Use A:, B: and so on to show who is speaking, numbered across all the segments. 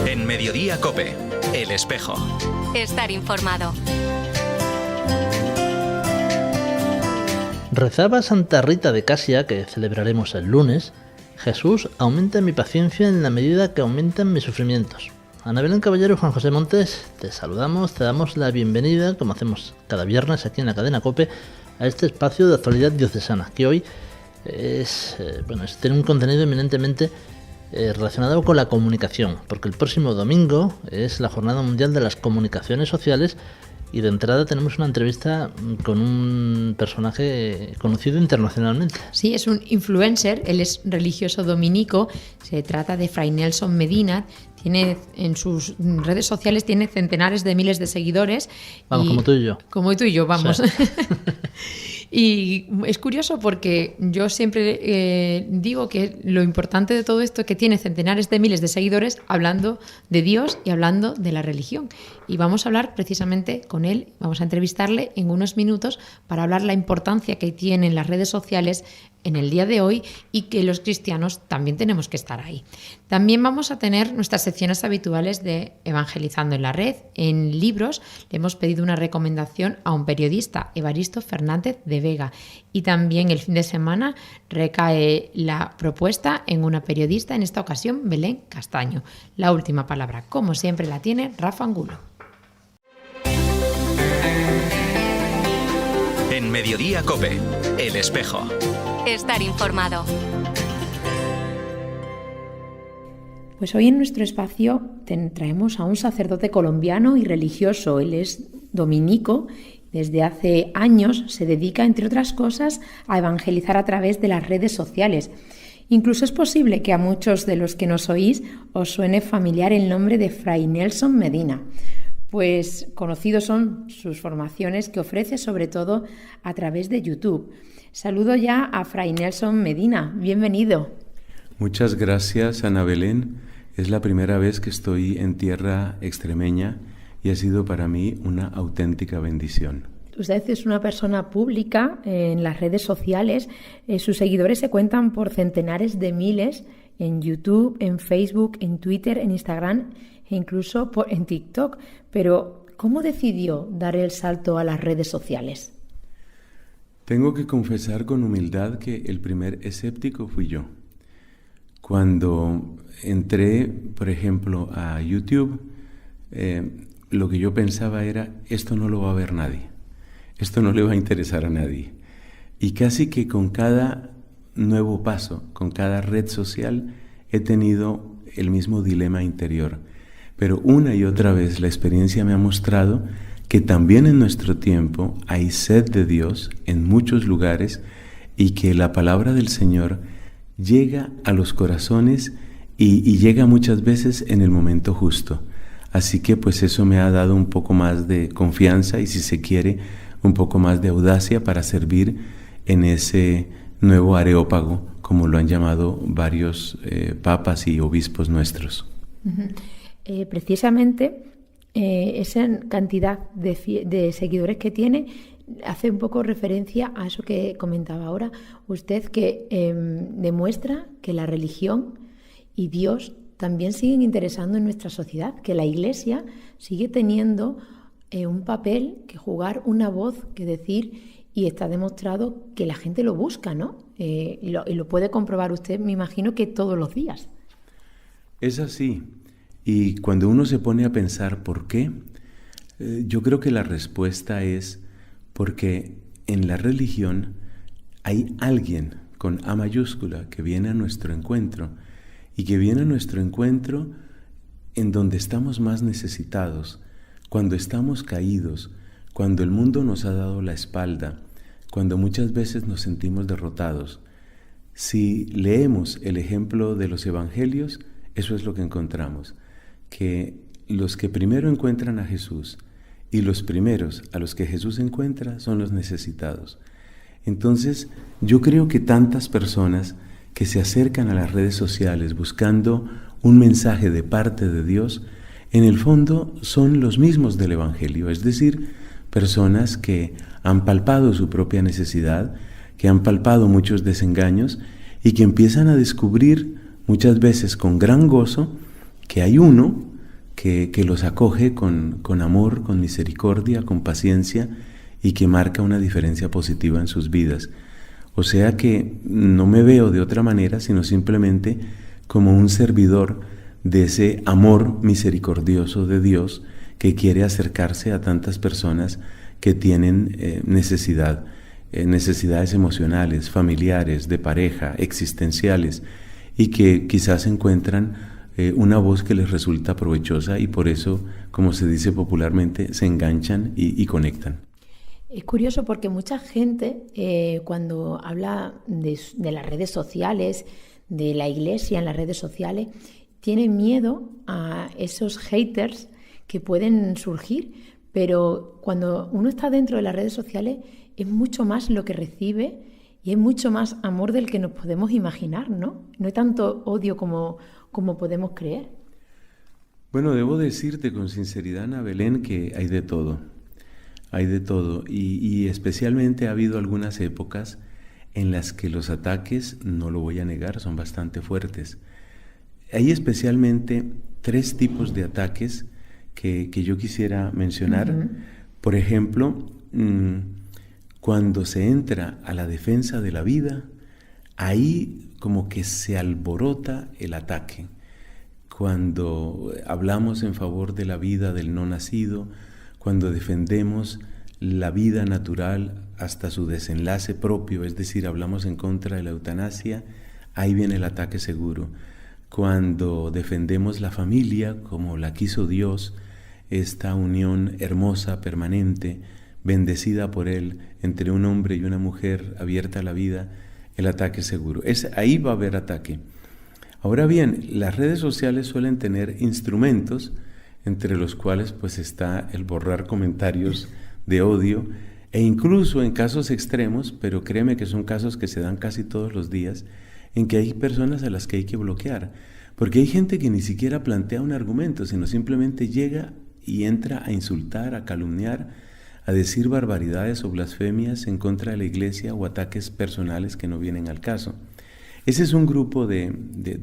A: En Mediodía COPE, El Espejo.
B: Estar informado.
C: Rezaba Santa Rita de Casia, que celebraremos el lunes: Jesús, aumenta mi paciencia en la medida que aumentan mis sufrimientos. Ana Belén Caballero y Juan José Montes, te saludamos, te damos la bienvenida, como hacemos cada viernes aquí en la cadena COPE, a este espacio de actualidad diocesana, que hoy tiene un contenido eminentemente relacionado con la comunicación, porque el próximo domingo es la Jornada Mundial de las Comunicaciones Sociales y de entrada tenemos una entrevista con un personaje conocido internacionalmente.
D: Sí, es un influencer, él es religioso dominico, se trata de Fray Nelson Medina, tiene en sus redes sociales tiene centenares de miles de seguidores.
C: Vamos, como tú y yo.
D: Como tú y yo, vamos.
C: Sí.
D: Y es curioso porque yo siempre digo que lo importante de todo esto es que tiene centenares de miles de seguidores hablando de Dios y hablando de la religión. Y vamos a hablar precisamente con él, vamos a entrevistarle en unos minutos para hablar la importancia que tienen las redes sociales en el día de hoy y que los cristianos también tenemos que estar ahí. También vamos a tener nuestras secciones habituales de Evangelizando en la Red. En libros le hemos pedido una recomendación a un periodista, Evaristo Fernández de Vega. Y también el fin de semana recae la propuesta en una periodista, en esta ocasión Belén Castaño. La última palabra, como siempre, la tiene Rafa Angulo.
A: En Mediodía COPE, El Espejo.
B: Estar informado.
D: Pues hoy en nuestro espacio traemos a un sacerdote colombiano y religioso. Él es dominico. Desde hace años se dedica, entre otras cosas, a evangelizar a través de las redes sociales. Incluso es posible que a muchos de los que nos oís os suene familiar el nombre de Fray Nelson Medina, pues conocidos son sus formaciones que ofrece sobre todo a través de YouTube. Saludo ya a Fray Nelson Medina, bienvenido.
E: Muchas gracias, Ana Belén. Es la primera vez que estoy en tierra extremeña y ha sido para mí una auténtica bendición.
D: Usted es una persona pública en las redes sociales. Sus seguidores se cuentan por centenares de miles en YouTube, en Facebook, en Twitter, en Instagram e incluso en TikTok. Pero, ¿cómo decidió dar el salto a las redes sociales?
E: Tengo que confesar con humildad que el primer escéptico fui yo. Cuando entré, por ejemplo, a YouTube, lo que yo pensaba era, esto no lo va a ver nadie, esto no le va a interesar a nadie. Y casi que con cada nuevo paso, con cada red social, he tenido el mismo dilema interior. Pero una y otra vez la experiencia me ha mostrado que también en nuestro tiempo hay sed de Dios en muchos lugares y que la palabra del Señor llega a los corazones y llega muchas veces en el momento justo. Así que pues eso me ha dado un poco más de confianza y, si se quiere, un poco más de audacia para servir en ese nuevo Areópago, como lo han llamado varios papas y obispos nuestros.
D: Precisamente esa cantidad de seguidores que tiene hace un poco referencia a eso que comentaba ahora usted, que demuestra que la religión y Dios también siguen interesando en nuestra sociedad, que la Iglesia sigue teniendo un papel que jugar, una voz que decir, y está demostrado que la gente lo busca, ¿no? Y lo puede comprobar usted, me imagino, que todos los días.
E: Es así. Y cuando uno se pone a pensar por qué, yo creo que la respuesta es porque en la religión hay alguien con A mayúscula que viene a nuestro encuentro, y que viene a nuestro encuentro en donde estamos más necesitados, cuando estamos caídos, cuando el mundo nos ha dado la espalda, cuando muchas veces nos sentimos derrotados. Si leemos el ejemplo de los evangelios, eso es lo que encontramos, que los que primero encuentran a Jesús y los primeros a los que Jesús encuentra son los necesitados. Entonces, yo creo que tantas personas que se acercan a las redes sociales buscando un mensaje de parte de Dios, en el fondo son los mismos del Evangelio, es decir, personas que han palpado su propia necesidad, que han palpado muchos desengaños y que empiezan a descubrir muchas veces con gran gozo, que hay uno que los acoge con amor, con misericordia, con paciencia y que marca una diferencia positiva en sus vidas. O sea que no me veo de otra manera, sino simplemente como un servidor de ese amor misericordioso de Dios que quiere acercarse a tantas personas que tienen necesidades emocionales, familiares, de pareja, existenciales, y que quizás encuentran una voz que les resulta provechosa y por eso, como se dice popularmente, se enganchan y conectan.
F: Es curioso porque mucha gente cuando habla de las redes sociales, de la iglesia en las redes sociales, tiene miedo a esos haters que pueden surgir, pero cuando uno está dentro de las redes sociales es mucho más lo que recibe y hay mucho más amor del que nos podemos imaginar, ¿no? No hay tanto odio como podemos creer.
E: Bueno, debo decirte con sinceridad, Ana Belén, que hay de todo. Hay de todo y especialmente ha habido algunas épocas en las que los ataques, no lo voy a negar, son bastante fuertes. Hay especialmente 3 tipos de ataques que yo quisiera mencionar. Uh-huh. Por ejemplo, cuando se entra a la defensa de la vida, ahí como que se alborota el ataque. Cuando hablamos en favor de la vida del no nacido, cuando defendemos la vida natural hasta su desenlace propio, es decir, hablamos en contra de la eutanasia, ahí viene el ataque seguro. Cuando defendemos la familia como la quiso Dios, esta unión hermosa, permanente, bendecida por Él, entre un hombre y una mujer abierta a la vida, el ataque seguro. Ahí va a haber ataque. Ahora bien, las redes sociales suelen tener instrumentos, entre los cuales pues está el borrar comentarios de odio, e incluso en casos extremos, pero créeme que son casos que se dan casi todos los días, en que hay personas a las que hay que bloquear, porque hay gente que ni siquiera plantea un argumento, sino simplemente llega y entra a insultar, a calumniar, a decir barbaridades o blasfemias en contra de la iglesia o ataques personales que no vienen al caso. Ese es un grupo de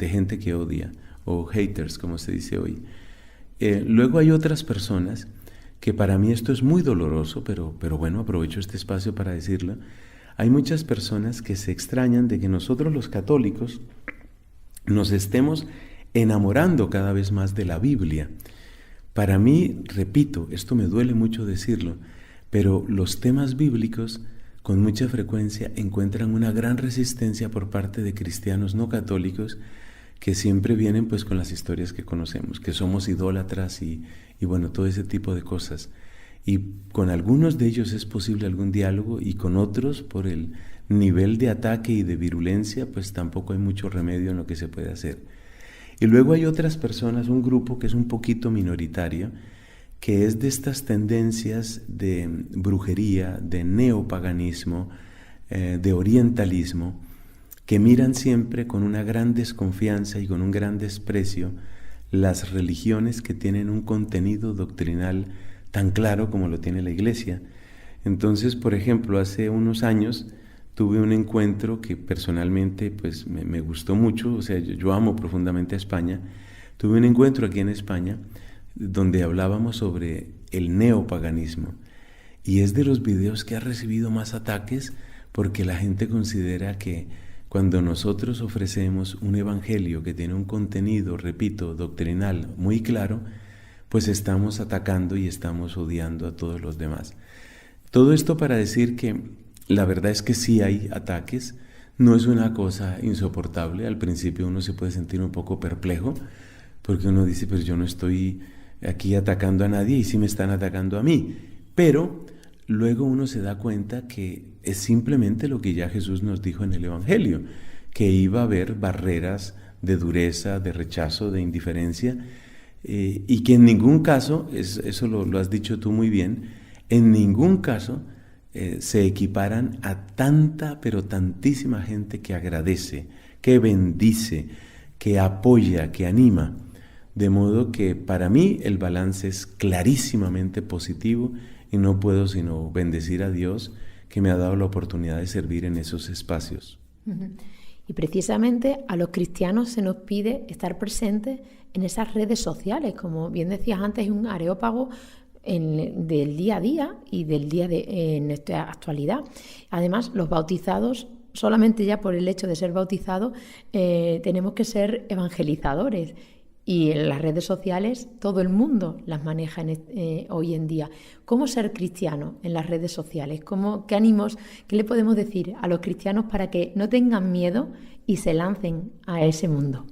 E: gente que odia, o haters, como se dice hoy. Luego hay otras personas que para mí esto es muy doloroso, pero bueno, aprovecho este espacio para decirlo. Hay muchas personas que se extrañan de que nosotros los católicos nos estemos enamorando cada vez más de la Biblia. Para mí, repito, esto me duele mucho decirlo, pero los temas bíblicos con mucha frecuencia encuentran una gran resistencia por parte de cristianos no católicos que siempre vienen pues con las historias que conocemos, que somos idólatras y bueno, todo ese tipo de cosas. Y con algunos de ellos es posible algún diálogo y con otros, por el nivel de ataque y de virulencia, pues tampoco hay mucho remedio en lo que se puede hacer. Y luego hay otras personas, un grupo que es un poquito minoritario, que es de estas tendencias de brujería, de neopaganismo, de orientalismo, que miran siempre con una gran desconfianza y con un gran desprecio las religiones que tienen un contenido doctrinal tan claro como lo tiene la Iglesia. Entonces, por ejemplo, hace unos años tuve un encuentro que personalmente pues me gustó mucho, o sea, yo amo profundamente a España. Tuve un encuentro aquí en España donde hablábamos sobre el neopaganismo y es de los videos que ha recibido más ataques porque la gente considera que cuando nosotros ofrecemos un evangelio que tiene un contenido, repito, doctrinal muy claro, pues estamos atacando y estamos odiando a todos los demás. Todo esto para decir que la verdad es que sí hay ataques, no es una cosa insoportable. Al principio uno se puede sentir un poco perplejo porque uno dice, pues yo no estoy aquí atacando a nadie y sí me están atacando a mí. Pero luego uno se da cuenta que es simplemente lo que ya Jesús nos dijo en el Evangelio, que iba a haber barreras de dureza, de rechazo, de indiferencia, y que en ningún caso, eso lo has dicho tú muy bien, en ningún caso se equiparan a tanta, pero tantísima gente que agradece, que bendice, que apoya, que anima. De modo que para mí el balance es clarísimamente positivo y no puedo sino bendecir a Dios que me ha dado la oportunidad de servir en esos espacios.
F: Uh-huh. Y precisamente a los cristianos se nos pide estar presentes en esas redes sociales. Como bien decías antes, es un areópago del día a día y del día en nuestra actualidad. Además, los bautizados, solamente ya por el hecho de ser bautizados, tenemos que ser evangelizadores. Y en las redes sociales todo el mundo las maneja hoy en día. ¿Cómo ser cristiano en las redes sociales? ¿Qué ánimos, qué le podemos decir a los cristianos para que no tengan miedo y se lancen a ese mundo?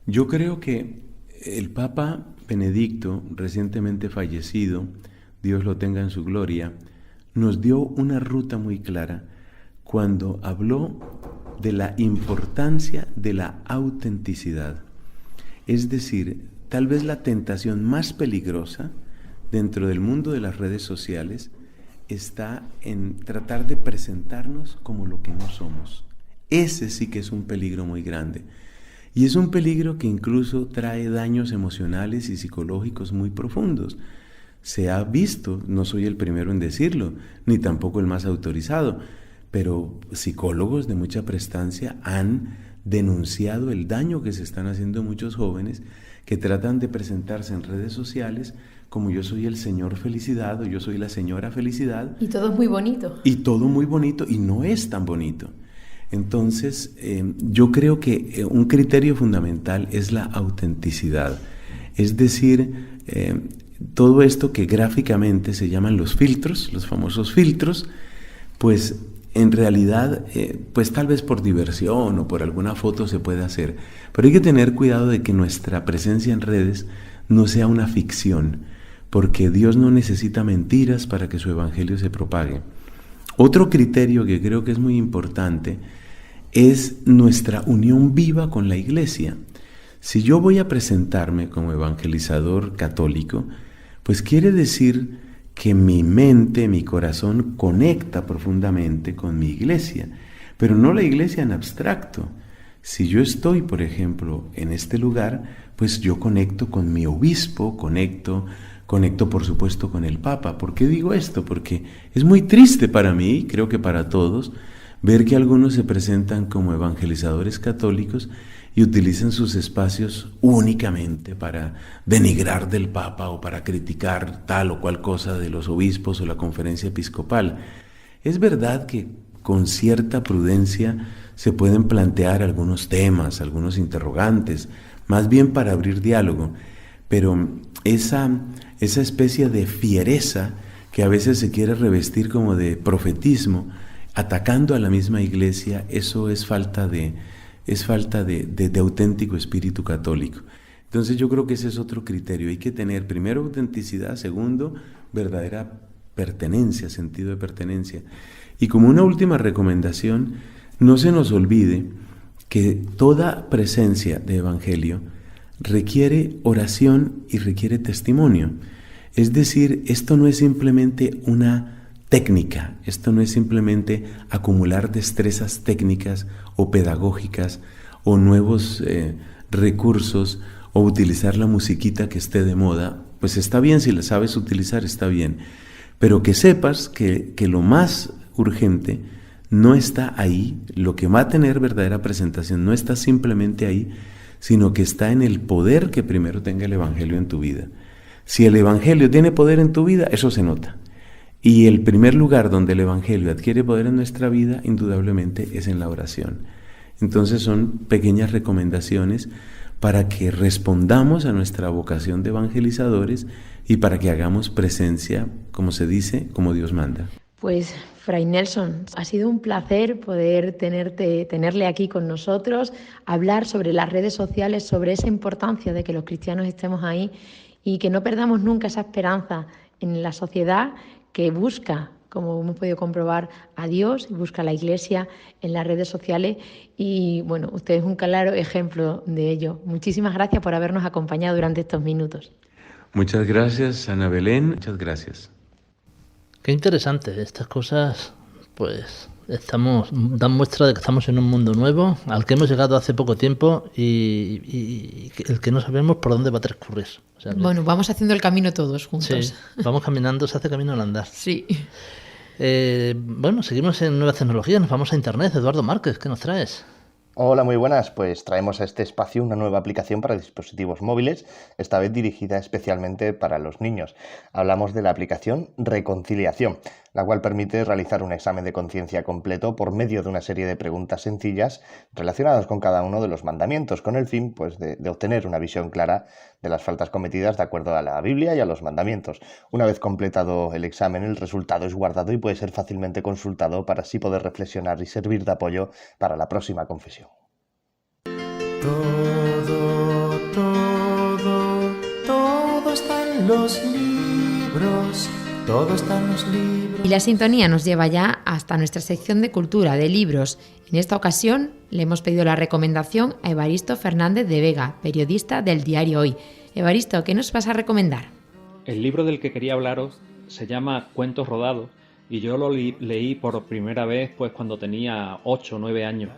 E: Yo creo que el Papa Benedicto, recientemente fallecido, Dios lo tenga en su gloria, nos dio una ruta muy clara cuando habló de la importancia de la autenticidad. Es decir, tal vez la tentación más peligrosa dentro del mundo de las redes sociales está en tratar de presentarnos como lo que no somos. Ese sí que es un peligro muy grande. Y es un peligro que incluso trae daños emocionales y psicológicos muy profundos. Se ha visto, no soy el primero en decirlo, ni tampoco el más autorizado, pero psicólogos de mucha prestancia han denunciado el daño que se están haciendo muchos jóvenes que tratan de presentarse en redes sociales como yo soy el señor felicidad o yo soy la señora felicidad.
F: Y todo es muy bonito.
E: Y todo muy bonito y no es tan bonito. Entonces, yo creo que un criterio fundamental es la autenticidad. Es decir, todo esto que gráficamente se llaman los filtros, los famosos filtros, pues en realidad, pues tal vez por diversión o por alguna foto se puede hacer, pero hay que tener cuidado de que nuestra presencia en redes no sea una ficción, porque Dios no necesita mentiras para que su evangelio se propague. Otro criterio que creo que es muy importante es nuestra unión viva con la Iglesia. Si yo voy a presentarme como evangelizador católico, pues quiere decir que mi mente, mi corazón conecta profundamente con mi iglesia, pero no la iglesia en abstracto. Si yo estoy, por ejemplo, en este lugar, pues yo conecto con mi obispo, conecto por supuesto con el Papa. ¿Por qué digo esto? Porque es muy triste para mí, creo que para todos, ver que algunos se presentan como evangelizadores católicos y utilizan sus espacios únicamente para denigrar del Papa o para criticar tal o cual cosa de los obispos o la conferencia episcopal. Es verdad que con cierta prudencia se pueden plantear algunos temas, algunos interrogantes, más bien para abrir diálogo, pero esa especie de fiereza que a veces se quiere revestir como de profetismo, atacando a la misma iglesia, eso es falta de auténtico espíritu católico. Entonces yo creo que ese es otro criterio. Hay que tener primero autenticidad, segundo verdadera pertenencia, sentido de pertenencia. Y como una última recomendación, no se nos olvide que toda presencia de evangelio requiere oración y requiere testimonio. Es decir, esto no es simplemente una técnica, esto no es simplemente acumular destrezas técnicas o pedagógicas o nuevos recursos o utilizar la musiquita que esté de moda. Pues está bien, si la sabes utilizar está bien, pero que sepas que lo más urgente no está ahí, lo que va a tener verdadera presentación no está simplemente ahí, sino que está en el poder que primero tenga el Evangelio en tu vida. Si el Evangelio tiene poder en tu vida, eso se nota. Y el primer lugar donde el Evangelio adquiere poder en nuestra vida, indudablemente, es en la oración. Entonces son pequeñas recomendaciones para que respondamos a nuestra vocación de evangelizadores y para que hagamos presencia, como se dice, como Dios manda.
F: Pues, Fray Nelson, ha sido un placer poder tenerle aquí con nosotros, hablar sobre las redes sociales, sobre esa importancia de que los cristianos estemos ahí y que no perdamos nunca esa esperanza en la sociedad que busca, como hemos podido comprobar, a Dios y busca a la Iglesia en las redes sociales. Y bueno, usted es un claro ejemplo de ello. Muchísimas gracias por habernos acompañado durante estos minutos.
E: Muchas gracias, Ana Belén. Muchas gracias.
C: Qué interesante. Estas cosas, pues, dan muestra de que estamos en un mundo nuevo, al que hemos llegado hace poco tiempo y el que no sabemos por dónde va a transcurrir. O sea,
D: bueno, vamos haciendo el camino todos juntos.
C: Sí, vamos caminando, se hace camino al andar.
D: Sí.
C: Bueno, seguimos en nuevas tecnologías, nos vamos a Internet. Eduardo Márquez, ¿qué nos traes?
G: Hola, muy buenas. Pues traemos a este espacio una nueva aplicación para dispositivos móviles, esta vez dirigida especialmente para los niños. Hablamos de la aplicación Reconciliación, la cual permite realizar un examen de conciencia completo por medio de una serie de preguntas sencillas relacionadas con cada uno de los mandamientos, con el fin pues, de obtener una visión clara de las faltas cometidas de acuerdo a la Biblia y a los mandamientos. Una vez completado el examen, el resultado es guardado y puede ser fácilmente consultado para así poder reflexionar y servir de apoyo para la próxima confesión.
H: Todo está en los libros, todo está en los libros.
D: Y la sintonía nos lleva ya hasta nuestra sección de cultura, de libros. En esta ocasión le hemos pedido la recomendación a Evaristo Fernández de Vega, periodista del diario Hoy. Evaristo, ¿qué nos vas a recomendar?
I: El libro del que quería hablaros se llama Cuentos rodados y yo lo leí por primera vez pues cuando tenía 8 o 9 años.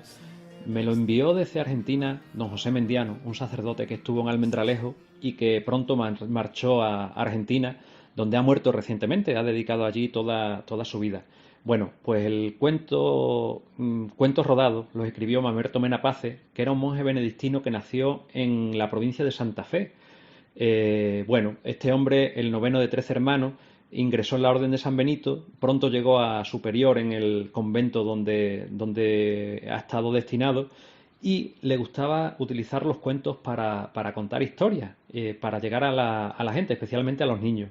I: Me lo envió desde Argentina don José Mendiano, un sacerdote que estuvo en Almendralejo y que pronto marchó a Argentina, donde ha muerto recientemente, ha dedicado allí toda su vida. Bueno, pues el Cuentos rodados lo escribió Mamerto Mena Pace, que era un monje benedictino que nació en la provincia de Santa Fe. Este hombre, el noveno de 13 hermanos, ingresó en la Orden de San Benito, pronto llegó a superior en el convento donde ha estado destinado y le gustaba utilizar los cuentos para contar historias, para llegar a la gente, especialmente a los niños.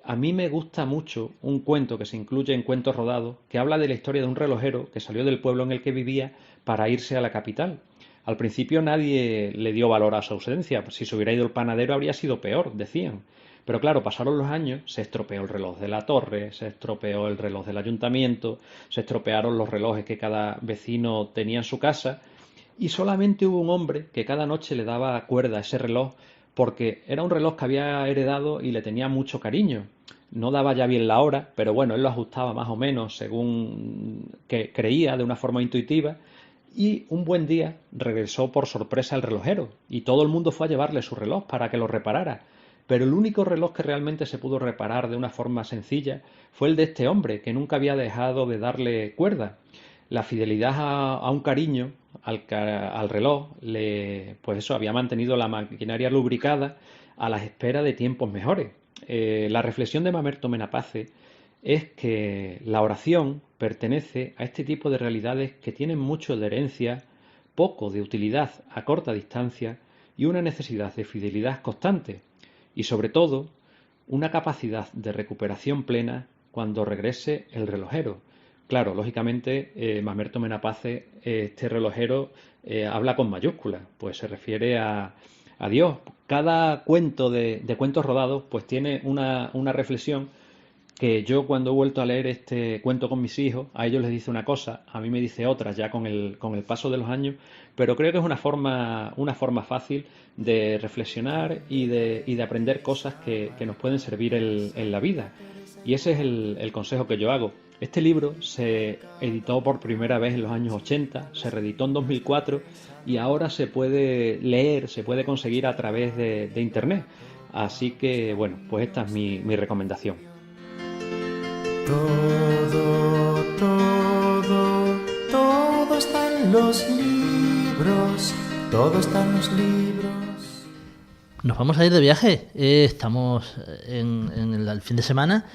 I: A mí me gusta mucho un cuento que se incluye en Cuentos rodados, que habla de la historia de un relojero que salió del pueblo en el que vivía para irse a la capital. Al principio nadie le dio valor a su ausencia, si se hubiera ido el panadero habría sido peor, decían. Pero claro, pasaron los años, se estropeó el reloj de la torre, se estropeó el reloj del ayuntamiento, se estropearon los relojes que cada vecino tenía en su casa y solamente hubo un hombre que cada noche le daba cuerda a ese reloj porque era un reloj que había heredado y le tenía mucho cariño. No daba ya bien la hora, pero bueno, él lo ajustaba más o menos según que creía, de una forma intuitiva. Y un buen día regresó por sorpresa el relojero y todo el mundo fue a llevarle su reloj para que lo reparara. Pero el único reloj que realmente se pudo reparar de una forma sencilla fue el de este hombre, que nunca había dejado de darle cuerda. La fidelidad a un cariño al reloj, había mantenido la maquinaria lubricada a la espera de tiempos mejores. La reflexión de Mamerto Mena Pace es que la oración pertenece a este tipo de realidades que tienen mucho de herencia, poco de utilidad a corta distancia y una necesidad de fidelidad constante. Y sobre todo, una capacidad de recuperación plena cuando regrese el relojero. Claro, lógicamente, Mamerto Mena Pace, este relojero, habla con mayúsculas, pues se refiere a Dios. Cada cuento de Cuentos rodados pues tiene una reflexión que yo cuando he vuelto a leer este cuento con mis hijos, a ellos les dice una cosa, a mí me dice otra ya con el paso de los años, pero creo que es una forma fácil de reflexionar y de aprender cosas que nos pueden servir en la vida. Y ese es el consejo que yo hago. Este libro se editó por primera vez en los años 80, se reeditó en 2004 y ahora se puede leer, se puede conseguir a través de internet. Así que, bueno, pues esta es mi recomendación.
H: Todo está en los libros, todo está en los libros.
C: Nos vamos a ir de viaje, estamos en el fin de semana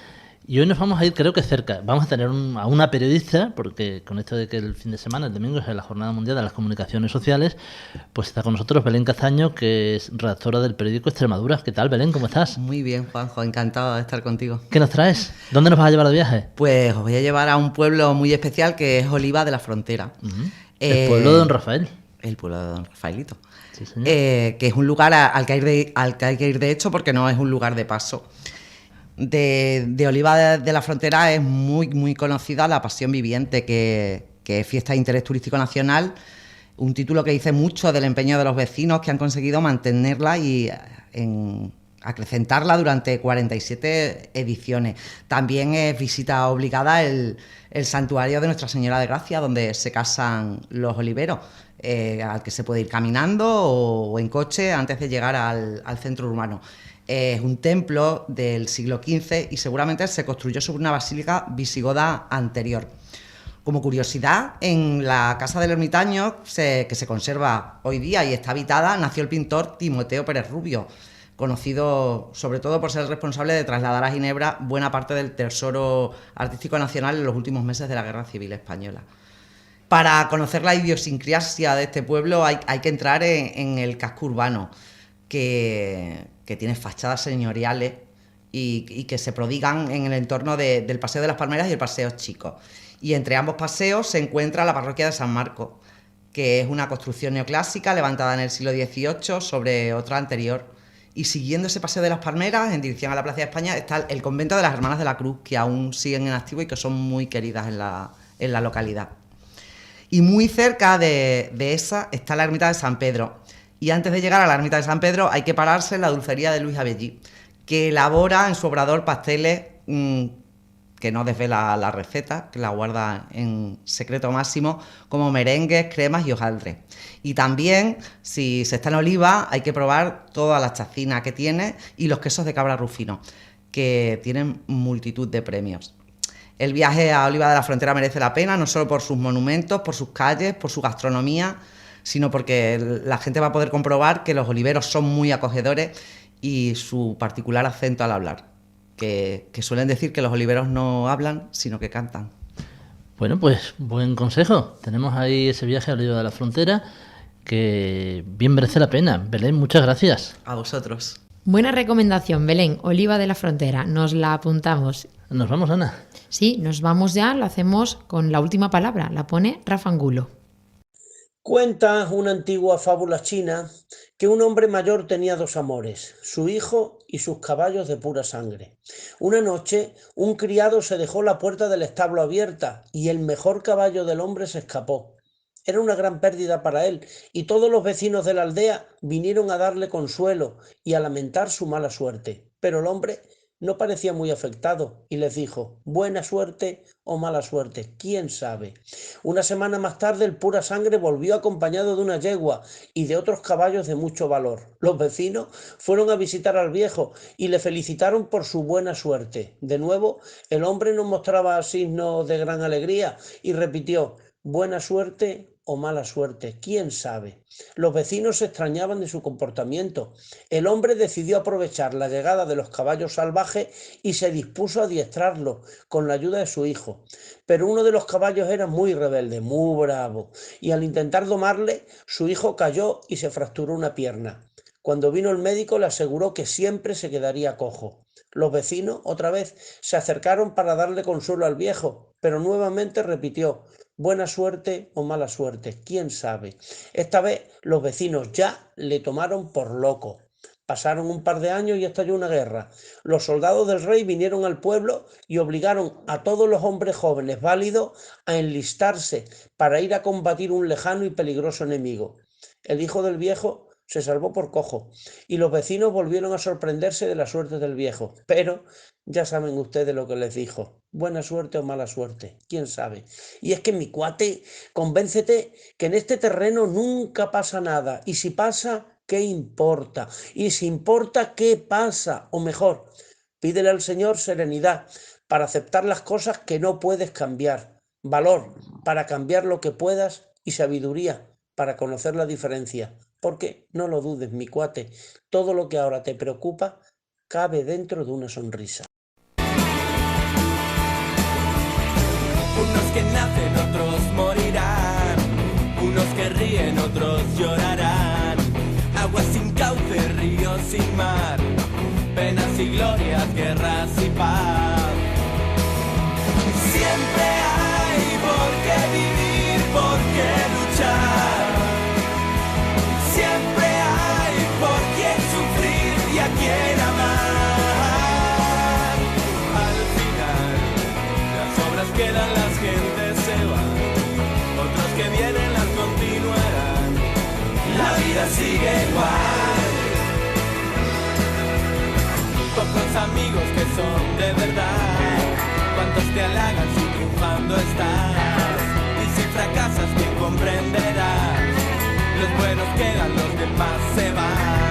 C: y hoy nos vamos a ir, creo que cerca. Vamos a tener a una periodista, porque con esto de que el fin de semana, el domingo, es la Jornada Mundial de las Comunicaciones Sociales, pues está con nosotros Belén Castaño, que es redactora del periódico Extremadura. ¿Qué tal, Belén? ¿Cómo estás?
J: Muy bien, Juanjo, encantado de estar contigo.
C: ¿Qué nos traes? ¿Dónde nos vas a llevar de viaje?
J: Pues os voy a llevar a un pueblo muy especial que es Oliva de la Frontera.
C: Uh-huh. El pueblo de Don Rafael.
J: El pueblo de Don Rafaelito.
C: Sí, señor.
J: Que es un lugar al que hay que ir de hecho porque no es un lugar de paso. De Oliva de la Frontera es muy, muy conocida La Pasión Viviente, que es Fiesta de Interés Turístico Nacional, un título que dice mucho del empeño de los vecinos que han conseguido mantenerla y acrecentarla durante 47 ediciones. También es visita obligada el santuario de Nuestra Señora de Gracia, donde se casan los oliveros, al que se puede ir caminando o en coche antes de llegar al centro urbano. Es un templo del siglo XV y seguramente se construyó sobre una basílica visigoda anterior. Como curiosidad, en la Casa del Ermitaño, que se conserva hoy día y está habitada, nació el pintor Timoteo Pérez Rubio, conocido sobre todo por ser el responsable de trasladar a Ginebra buena parte del tesoro artístico nacional en los últimos meses de la Guerra Civil Española. Para conocer la idiosincrasia de este pueblo hay que entrar en el casco urbano, que tiene fachadas señoriales y que se prodigan en el entorno del Paseo de las Palmeras y el Paseo Chico. Y entre ambos paseos se encuentra la parroquia de San Marcos, que es una construcción neoclásica levantada en el siglo XVIII sobre otra anterior. Y siguiendo ese Paseo de las Palmeras, en dirección a la Plaza de España, está el convento de las Hermanas de la Cruz, que aún siguen en activo y que son muy queridas en la localidad. Y muy cerca de esa está la ermita de San Pedro. Y antes de llegar a la ermita de San Pedro hay que pararse en la dulcería de Luis Abellí, que elabora en su obrador pasteles que no desvela la receta, que la guarda en secreto máximo, como merengues, cremas y hojaldres. Y también, si se está en Oliva, hay que probar toda la chacina que tiene y los quesos de cabra rufino, que tienen multitud de premios. El viaje a Oliva de la Frontera merece la pena, no solo por sus monumentos, por sus calles, por su gastronomía, sino porque la gente va a poder comprobar que los oliveros son muy acogedores y su particular acento al hablar. Que suelen decir que los oliveros no hablan, sino que cantan.
C: Bueno, pues buen consejo. Tenemos ahí ese viaje a Oliva de la Frontera que bien merece la pena. Belén, muchas gracias.
J: A vosotros.
D: Buena recomendación, Belén, Oliva de la Frontera. Nos la apuntamos.
C: ¿Nos vamos, Ana?
D: Sí, nos vamos ya. Lo hacemos con la última palabra. La pone Rafa Angulo.
K: Cuenta una antigua fábula china que un hombre mayor tenía dos amores, su hijo y sus caballos de pura sangre. Una noche, un criado se dejó la puerta del establo abierta y el mejor caballo del hombre se escapó. Era una gran pérdida para él y todos los vecinos de la aldea vinieron a darle consuelo y a lamentar su mala suerte. Pero el hombre no parecía muy afectado y les dijo: buena suerte o mala suerte, quién sabe. Una semana más tarde el pura sangre volvió acompañado de una yegua y de otros caballos de mucho valor. Los vecinos fueron a visitar al viejo y le felicitaron por su buena suerte. De nuevo el hombre no mostraba signos de gran alegría y repitió: buena suerte o mala suerte, quién sabe. Los vecinos se extrañaban de su comportamiento. El hombre decidió aprovechar la llegada de los caballos salvajes y se dispuso a adiestrarlos con la ayuda de su hijo. Pero uno de los caballos era muy rebelde, muy bravo, y al intentar domarle, su hijo cayó y se fracturó una pierna. Cuando vino el médico le aseguró que siempre se quedaría cojo. Los vecinos otra vez se acercaron para darle consuelo al viejo, pero nuevamente repitió: buena suerte o mala suerte, quién sabe. Esta vez los vecinos ya le tomaron por loco. Pasaron un par de años y estalló una guerra. Los soldados del rey vinieron al pueblo y obligaron a todos los hombres jóvenes válidos a enlistarse para ir a combatir un lejano y peligroso enemigo. El hijo del viejo se salvó por cojo y los vecinos volvieron a sorprenderse de la suerte del viejo. Pero ya saben ustedes lo que les dijo: buena suerte o mala suerte, quién sabe. Y es que, mi cuate, convéncete que en este terreno nunca pasa nada, y si pasa, ¿qué importa? Y si importa, ¿qué pasa? O mejor, pídele al Señor serenidad para aceptar las cosas que no puedes cambiar, valor para cambiar lo que puedas y sabiduría para conocer la diferencia. Porque, no lo dudes, mi cuate, todo lo que ahora te preocupa cabe dentro de una sonrisa.
L: Unos que nacen, otros morirán. Unos que ríen, otros llorarán. Agua sin cauce, ríos sin mar. Penas y glorias, guerras y paz. Siempre hay por qué vivir, por qué luchar. Siempre hay por quién sufrir y a quién amar. Al final, las obras quedan, las gentes se van. Otros que vienen las continuarán. La vida sigue igual. Pocos amigos que son de verdad. Cuántos te halagan si triunfando estás. Y si fracasas, ¿quién comprenderás? Los buenos quedan, los demás se van.